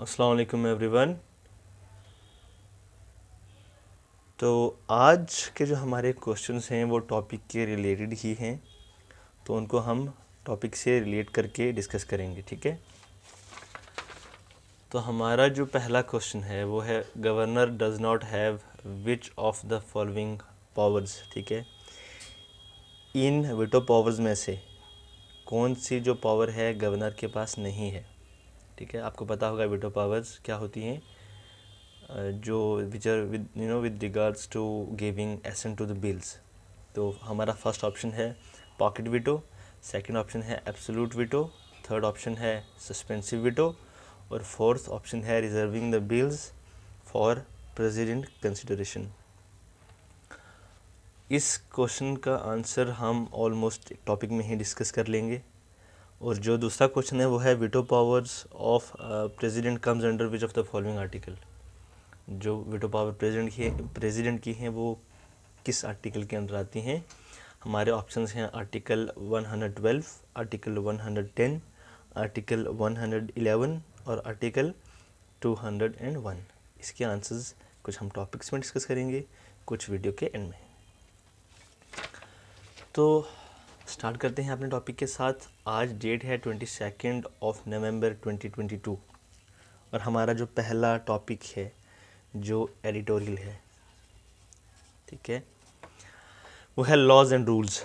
अस्सलाम वालेकुम एवरीवन। तो आज के जो हमारे क्वेश्चंस हैं वो टॉपिक के रिलेटेड ही हैं, तो उनको हम टॉपिक से रिलेट करके डिस्कस करेंगे। ठीक है, तो हमारा जो पहला क्वेश्चन है वो है governor does not have which of the following powers. ठीक है, इन विटो पावर्स में से कौन सी जो पावर है गवर्नर के पास नहीं है। ठीक है, आपको पता होगा विटो पावर्स क्या होती हैं, जो which are with regards to giving assent to the bills. तो हमारा फर्स्ट ऑप्शन है पॉकेट विटो, सेकंड ऑप्शन है एब्सोल्यूट विटो, थर्ड ऑप्शन है सस्पेंसिव विटो और फोर्थ ऑप्शन है reserving the bills for president consideration. इस क्वेश्चन का answer हम ऑलमोस्ट टॉपिक में ही डिस्कस कर लेंगे। और जो दूसरा क्वेश्चन है वो है veto powers of president comes under which of the following article. जो विटो पावर प्रेसिडेंट की हैं वो किस आर्टिकल के अंदर आती हैं। हमारे ऑप्शंस हैं आर्टिकल 112, आर्टिकल 110, आर्टिकल 111 और आर्टिकल 201। इसके आंसर्स कुछ हम टॉपिक्स में डिस्कस करेंगे, कुछ वीडियो के एंड में। तो स्टार्ट करते हैं अपने टॉपिक के साथ। आज डेट है 22 नवंबर 2022 और हमारा जो पहला टॉपिक है जो एडिटोरियल है, ठीक है, वो है laws and rules.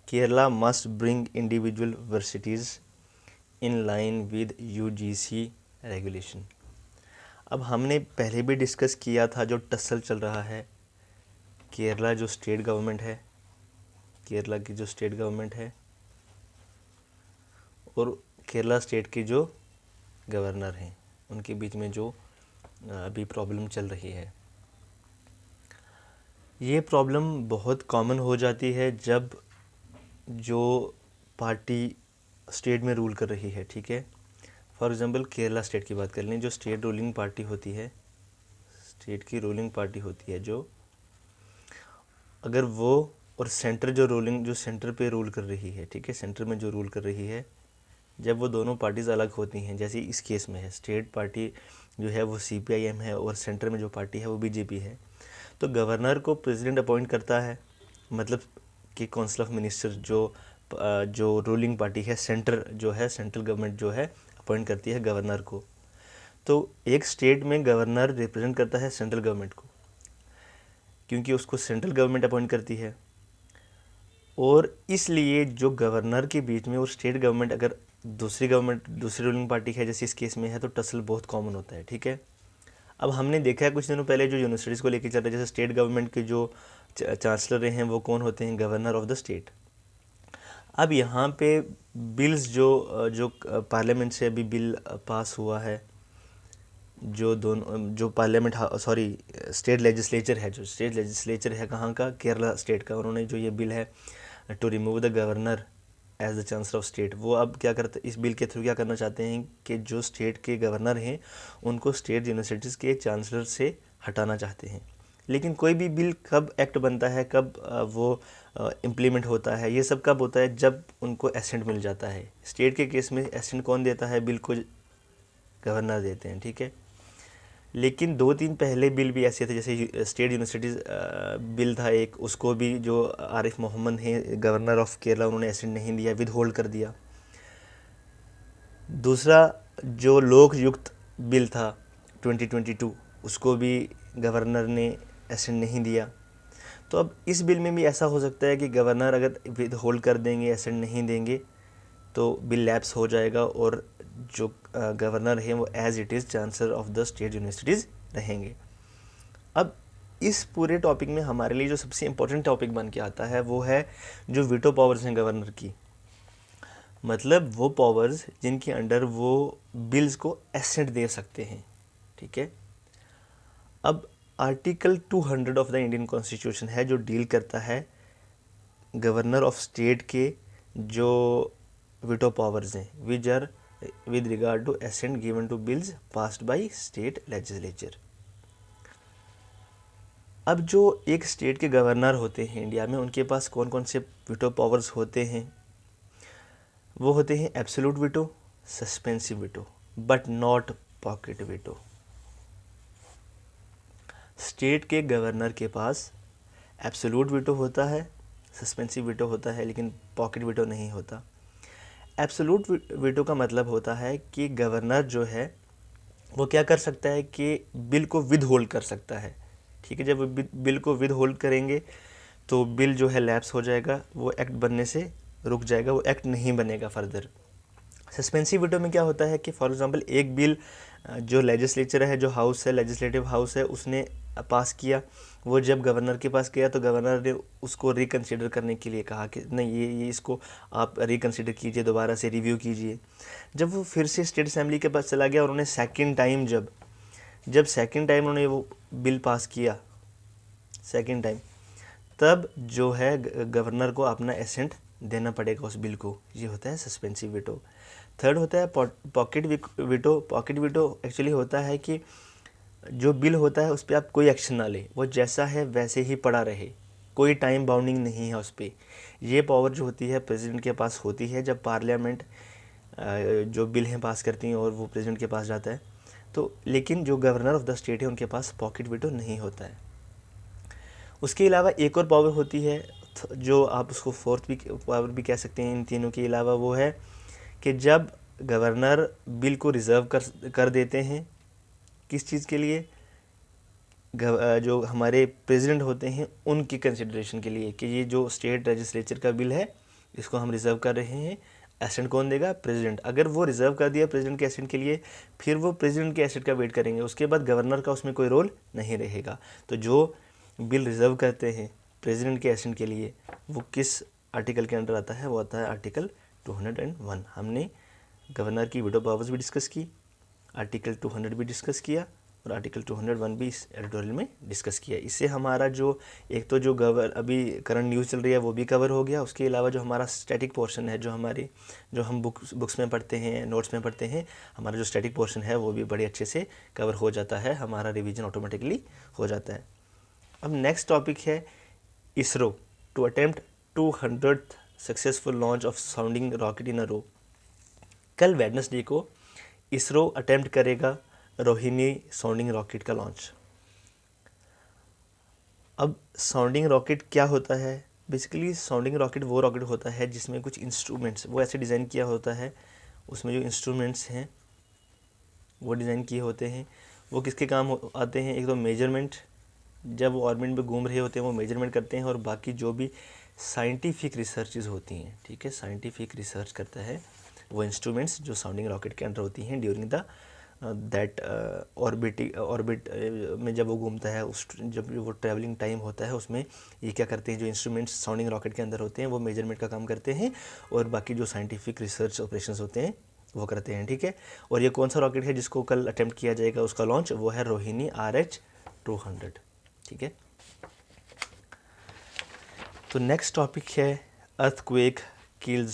Kerala must bring individual varsities in line with UGC regulation. अब हमने पहले भी डिस्कस किया था जो टसल चल रहा है, केरला जो स्टेट गवर्नमेंट है, केरला की जो स्टेट गवर्नमेंट है और केरला स्टेट के जो गवर्नर हैं, उनके बीच में जो अभी प्रॉब्लम चल रही है। ये प्रॉब्लम बहुत कॉमन हो जाती है जब जो पार्टी स्टेट में रूल कर रही है। ठीक है, फॉर एग्ज़ाम्पल केरला स्टेट की बात कर लें, जो स्टेट रूलिंग पार्टी होती है, स्टेट की रूलिंग पार्टी होती है जो, अगर वो और सेंटर जो सेंटर पे रूल कर रही है, ठीक है, सेंटर में जो रूल कर रही है, जब वो दोनों पार्टीज़ अलग होती हैं, जैसे इस केस में है स्टेट पार्टी जो है वो CPIM है और सेंटर में जो पार्टी है वो BJP है, तो गवर्नर को प्रेसिडेंट अपॉइंट करता है, मतलब कि काउंसिल ऑफ मिनिस्टर जो रूलिंग पार्टी है, सेंटर जो है, सेंट्रल गवर्नमेंट जो है अपॉइंट करती है गवर्नर को। तो एक स्टेट में गवर्नर रिप्रेजेंट करता है सेंट्रल गवर्नमेंट को, क्योंकि उसको सेंट्रल गवर्नमेंट अपॉइंट करती है। और इसलिए जो गवर्नर के बीच में और स्टेट गवर्नमेंट, अगर दूसरी रूलिंग पार्टी है जैसे इस केस में है, तो टसल बहुत कॉमन होता है। ठीक है, अब हमने देखा है कुछ दिनों पहले जो यूनिवर्सिटीज़ को लेकर चल रहा है, जैसे स्टेट गवर्नमेंट के जो चांसलर हैं वो कौन होते हैं, गवर्नर ऑफ द स्टेट। अब यहाँ पे बिल्स जो पार्लियामेंट से अभी बिल पास हुआ है, जो पार्लियामेंट सॉरी स्टेट लेजिस्लेचर है, जो स्टेट लेजिस्लेचर है कहाँ का, केरला स्टेट का, उन्होंने जो ये बिल है to remove the governor as the chancellor of state, वो अब क्या करते, इस बिल के थ्रू क्या करना चाहते हैं कि जो स्टेट के गवर्नर हैं उनको स्टेट यूनिवर्सिटीज़ के चांसलर से हटाना चाहते हैं। लेकिन कोई भी बिल कब एक्ट बनता है, कब वो इम्प्लीमेंट होता है, ये सब कब होता है, जब उनको एसेंट मिल जाता है। स्टेट के केस में एसेंट कौन देता है, बिल को गवर्नर देते हैं। ठीक है, लेकिन 2-3 पहले बिल भी ऐसे थे, जैसे स्टेट यूनिवर्सिटीज़ बिल था एक, उसको भी जो आरिफ मोहम्मद हैं गवर्नर ऑफ केरला, उन्होंने एसेंट नहीं दिया, विद होल्ड कर दिया। दूसरा जो लोकयुक्त बिल था 2022, उसको भी गवर्नर ने एसेंट नहीं दिया। तो अब इस बिल में भी ऐसा हो सकता है कि गवर्नर अगर विद होल्ड कर देंगे, एसेंट नहीं देंगे, तो बिल लैप्स हो जाएगा और जो गवर्नर हैं वो as it is chancellor of the state universities रहेंगे। अब इस पूरे टॉपिक में हमारे लिए जो सबसे इम्पोर्टेंट टॉपिक बन के आता है वो है जो वीटो पावर्स हैं गवर्नर की, मतलब वो पावर्स जिनके अंडर वो बिल्स को एसेंट दे सकते हैं। ठीक है, अब article 200 of the Indian constitution है जो डील करता है गवर्नर ऑफ स्टेट के जो वीटो पावर्स हैं, which are with regard to assent given to bills passed by state legislature. अब जो एक स्टेट के गवर्नर होते हैं इंडिया में, उनके पास कौन कौन से वीटो पावर्स होते हैं, वो होते हैं absolute veto, suspensive veto, but not pocket veto. State के गवर्नर के पास एब्सोल्यूट वीटो होता है, सस्पेंसिव वीटो होता है, लेकिन पॉकेट वीटो नहीं होता। एब्सोल्यूट वीटो का मतलब होता है कि गवर्नर जो है वो क्या कर सकता है कि बिल को विद होल्ड कर सकता है, ठीक है। जब वो बिल को विद होल्ड करेंगे तो बिल जो है लैप्स हो जाएगा, वो एक्ट बनने से रुक जाएगा, वो एक्ट नहीं बनेगा फर्दर। सस्पेंसिव वीटो में क्या होता है कि फॉर एग्जांपल एक बिल जो लेजिस्लेचर है, जो हाउस है, लेजिस्लेटिव हाउस है, उसने पास किया, वो जब गवर्नर के पास गया तो गवर्नर ने उसको रिकन्सिडर करने के लिए कहा कि नहीं, ये इसको आप रिकन्सिडर कीजिए, दोबारा से रिव्यू कीजिए। जब वो फिर से स्टेट असेंबली के पास चला गया और उन्होंने सेकंड टाइम जब सेकंड टाइम उन्होंने वो बिल पास किया सेकंड टाइम, तब जो है गवर्नर को अपना एसेंट देना पड़ेगा उस बिल को। ये होता है सस्पेंसिव वीटो। थर्ड होता है pocket veto. Pocket veto actually होता है कि जो बिल होता है उस पर आप कोई एक्शन ना ले, वो जैसा है वैसे ही पड़ा रहे, कोई टाइम बाउंडिंग नहीं है उस पर। ये पावर जो होती है प्रेसिडेंट के पास होती है जब पार्लियामेंट जो बिल हैं पास करती हैं और वो प्रेसिडेंट के पास जाता है तो। लेकिन जो गवर्नर ऑफ द स्टेट है उनके पास पॉकेट वीटो नहीं होता है। उसके अलावा एक और पावर होती है जो आप उसको फोर्थ भी पावर भी कह सकते हैं इन तीनों के अलावा, वो है कि जब गवर्नर बिल को रिज़र्व कर देते हैं, किस चीज़ के लिए, जो हमारे प्रेसिडेंट होते हैं उनकी कंसिडरेशन के लिए, कि ये जो स्टेट लेजिस्लेचर का बिल है इसको हम रिज़र्व कर रहे हैं, एसेंट कौन देगा, प्रेसिडेंट। अगर वो रिज़र्व कर दिया प्रेसिडेंट के एसेंट के लिए, फिर वो प्रेसिडेंट के एसेंट का वेट करेंगे, उसके बाद गवर्नर का उसमें कोई रोल नहीं रहेगा। तो जो बिल रिज़र्व करते हैं प्रेसिडेंट के एसेंट के लिए, वो किस आर्टिकल के अंडर आता है, वो आता है आर्टिकल 201। हमने गवर्नर की वीटो पावर्स भी डिस्कस की, आर्टिकल 200 भी डिस्कस किया और आर्टिकल 201 भी इस एडिटोरियल में डिस्कस किया। इससे हमारा जो एक तो जो अभी करंट न्यूज़ चल रही है वो भी कवर हो गया। उसके अलावा जो हमारा स्टैटिक पोर्शन है, जो हम बुक्स में पढ़ते हैं, नोट्स में पढ़ते हैं, हमारा जो स्टैटिक पोर्शन है वो भी बड़े अच्छे से कवर हो जाता है, हमारा रिवीजन ऑटोमेटिकली हो जाता है। अब नेक्स्ट टॉपिक है ISRO to attempt 200th successful launch of sounding rocket in a row. कल वेडनेसडे को इसरो अटेम्प्ट करेगा रोहिणी साउंडिंग रॉकेट का लॉन्च। अब साउंडिंग रॉकेट क्या होता है? बेसिकली साउंडिंग रॉकेट वो रॉकेट होता है जिसमें कुछ इंस्ट्रूमेंट्स वो ऐसे डिज़ाइन किया होता है, उसमें जो इंस्ट्रूमेंट्स हैं वो डिज़ाइन किए होते हैं। वो किसके काम आते हैं? एक तो मेजरमेंट, जब वो ऑर्बिट में घूम रहे होते हैं वो मेजरमेंट करते हैं, और बाकी जो भी साइंटिफिक रिसर्चेज होती हैं, ठीक है, साइंटिफिक रिसर्च करता है वो इंस्ट्रूमेंट्स जो साउंडिंग रॉकेट के अंदर होती हैं ड्यूरिंग द दैट ऑर्बिट में जब वो घूमता है, उस जब वो ट्रैवलिंग टाइम होता है उसमें ये क्या करते हैं, जो इंस्ट्रूमेंट्स साउंडिंग रॉकेट के अंदर होते हैं वो मेजरमेंट का काम करते हैं, और बाकी जो साइंटिफिक रिसर्च ऑपरेशंस होते हैं वो करते हैं, ठीक है। और ये कौन सा रॉकेट है जिसको कल अटेम्प्ट किया जाएगा उसका लॉन्च? वो है रोहिणी RH-200, ठीक है। तो नेक्स्ट टॉपिक है अर्थक्वेक किल्ड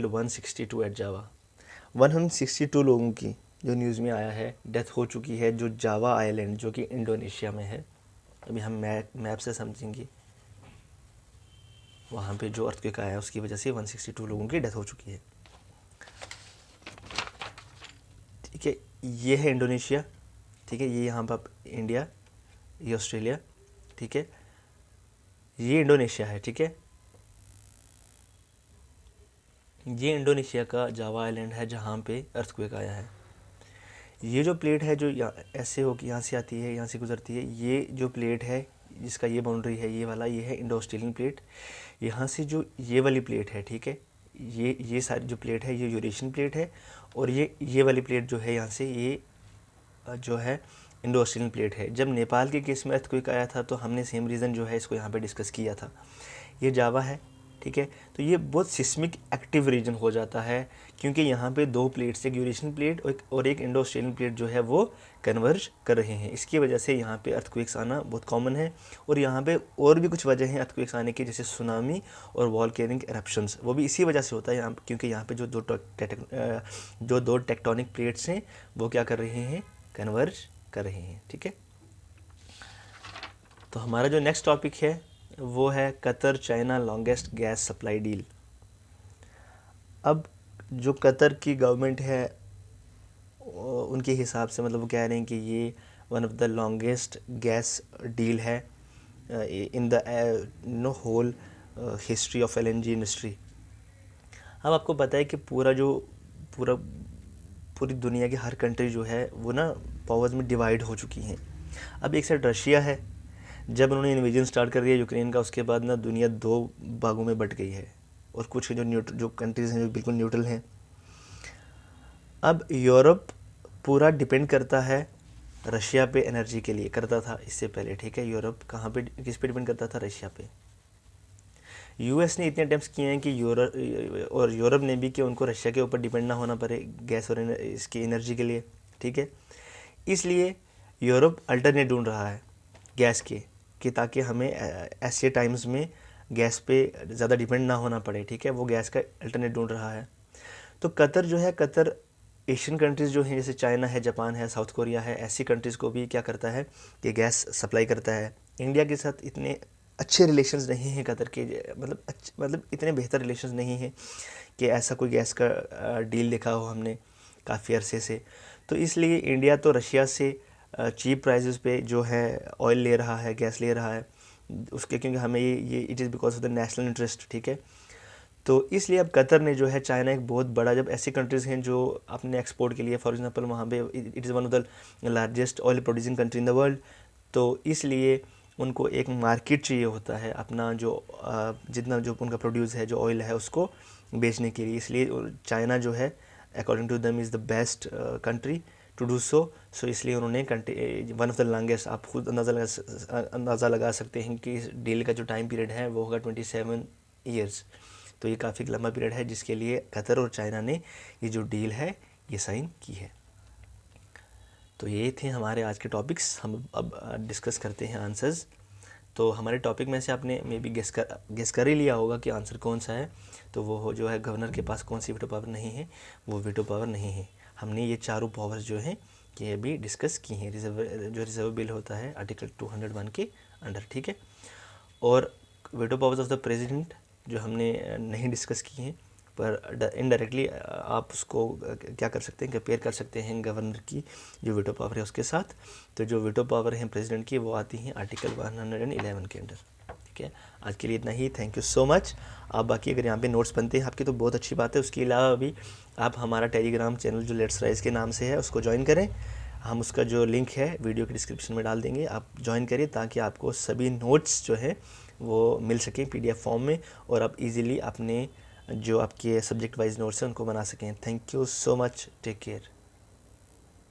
162 एट जावा। 162 लोगों की जो न्यूज़ में आया है डेथ हो चुकी है, जो जावा आइलैंड जो कि इंडोनेशिया में है। अभी हम मैप से समझेंगे, वहाँ पे जो अर्थक्वेक आया है उसकी वजह से 162 लोगों की डेथ हो चुकी है, ठीक है। ये है इंडोनेशिया, ठीक है, ये यहाँ पर इंडिया, ये ऑस्ट्रेलिया, ठीक है, ये इंडोनेशिया है, ठीक है। ये इंडोनेशिया का जावा आइलैंड है जहाँ पे अर्थक्वेक आया है। ये जो प्लेट है जो ऐसे हो कि यहाँ से आती है, यहाँ से गुजरती है, ये जो प्लेट है जिसका ये बाउंड्री है, ये वाला, ये है इंडो ऑस्ट्रेलियन प्लेट। यहाँ से जो ये वाली प्लेट है, ठीक है, ये सारी जो प्लेट है ये यूरेशियन प्लेट है, और ये वाली प्लेट जो है यहाँ से ये जो है इंडो ऑस्ट्रेलियन प्लेट है। जब नेपाल के केस में अर्थक्वेक आया था तो हमने सेम रीज़न जो है इसको यहाँ पे डिस्कस किया था। ये जावा है, ठीक है। तो ये बहुत सिस्मिक एक्टिव रीजन हो जाता है क्योंकि यहाँ पे दो प्लेट्स, एक यूरेशियन प्लेट और एक इंडो ऑस्ट्रेलियन प्लेट जो है वो कन्वर्ज कर रहे हैं। इसकी वजह से यहाँ पे अर्थक्वेक्स आना बहुत कॉमन है। और यहाँ पे और भी कुछ वजह हैं अर्थक्वेक्स आने की, जैसे सुनामी और वॉल्केनिक एरप्शंस, वो भी इसी वजह से होता है यहाँ, क्योंकि यहाँ पे जो दो टेक्टोनिक प्लेट्स हैं वो क्या कर रहे हैं, कन्वर्ज कर रहे हैं, ठीक है। तो हमारा जो नेक्स्ट टॉपिक है वो है Qatar China longest gas supply deal. अब जो कतर की गवर्नमेंट है उनके हिसाब से मतलब वो कह रहे हैं कि ये one of the longest gas deal है in the whole history of LNG industry. अब आपको पता है कि पूरा पूरी दुनिया की हर कंट्री जो है वो ना पावर्स में डिवाइड हो चुकी हैं। अब एक साइड रशिया है, जब उन्होंने इन्वेजन स्टार्ट कर दिया यूक्रेन का, उसके बाद ना दुनिया दो भागों में बट गई है, और कुछ जो कंट्रीज़ हैं जो बिल्कुल न्यूट्रल हैं। अब यूरोप पूरा डिपेंड करता है रशिया पे एनर्जी के लिए, करता था इससे पहले, ठीक है। यूरोप कहाँ पे, किस पे डिपेंड करता था? रशिया पे। यूएस ने इतने अटेम्प्ट्स किए हैं कि यूरोप ने भी कि उनको रशिया के ऊपर डिपेंड ना होना पड़े गैस और इसकी एनर्जी के लिए, ठीक है। इसलिए यूरोप अल्टरनेट ढूंढ रहा है गैस के, कि ताकि हमें ऐसे टाइम्स में गैस पे ज़्यादा डिपेंड ना होना पड़े, ठीक है। वो गैस का अल्टरनेट ढूंढ रहा है। तो कतर जो है, कतर एशियन कंट्रीज़ जो हैं जैसे चाइना है, जापान है, साउथ कोरिया है, ऐसी कंट्रीज़ को भी क्या करता है कि गैस सप्लाई करता है। इंडिया के साथ इतने अच्छे रिलेशंस नहीं हैं कतर के, मतलब इतने बेहतर रिलेशंस नहीं हैं कि ऐसा कोई गैस का डील देखा हो हमने काफ़ी अरसे से। तो इसलिए इंडिया तो रशिया से चीप प्राइसेस पे जो है ऑयल ले रहा है, गैस ले रहा है उसके, क्योंकि हमें ये it is because of the national interest, ठीक है। तो इसलिए अब कतर ने जो है, चाइना एक बहुत बड़ा, जब ऐसी कंट्रीज़ हैं जो अपने एक्सपोर्ट के लिए, फॉर एग्जांपल वहाँ पे it is one of the largest oil producing country in the world, तो इसलिए उनको एक मार्केट चाहिए होता है अपना जो जितना जो उनका प्रोड्यूस है, जो ऑयल है, उसको बेचने के लिए। इसलिए चाइना जो है according to them is the best country to do so इसलिए उन्होंने वन ऑफ द लॉन्गेस्ट, आप खुद अंदाज़ा लगा सकते हैं कि इस डील का जो टाइम पीरियड है वो होगा 27 ईयर्स। तो ये काफ़ी लंबा पीरियड है जिसके लिए कतर और चाइना ने ये जो डील है ये साइन की है। तो ये थे हमारे आज के टॉपिक्स। हम अब डिस्कस करते हैं आंसर्स। तो हमारे टॉपिक में से आपने मे बी गेस कर ही लिया होगा कि आंसर कौन सा है। तो वो जो है, गवर्नर के पास कौन सी वीटो पावर नहीं है, वो वीटो पावर नहीं है। हमने ये चारों पावर्स जो हैं ये अभी डिस्कस की हैं। रिजर्व बिल होता है आर्टिकल 201 के अंडर, ठीक है। और veto powers of the president जो हमने नहीं डिस्कस की हैं, पर इनडायरेक्टली आप उसको क्या कर सकते हैं, कंपेयर कर सकते हैं गवर्नर की जो वीटो पावर है उसके साथ। तो जो वीटो पावर है प्रेसिडेंट की वो आती हैं आर्टिकल 111 के अंडर, ठीक है। आज के लिए इतना ही। Thank you so much. आप बाकी अगर यहाँ पे नोट्स बनते हैं आपकी तो बहुत अच्छी बात है। उसके अलावा भी आप हमारा टेलीग्राम चैनल जो लेट्स राइज के नाम से है उसको ज्वाइन करें। हम उसका जो लिंक है वीडियो के डिस्क्रिप्शन में डाल देंगे, आप ज्वाइन करिए ताकि आपको सभी नोट्स जो है वो मिल सकें PDF फॉर्म में, और आप इजीली अपने जो आपके सब्जेक्ट वाइज नोट्स हैं उनको बना सकें। Thank you so much. Take care.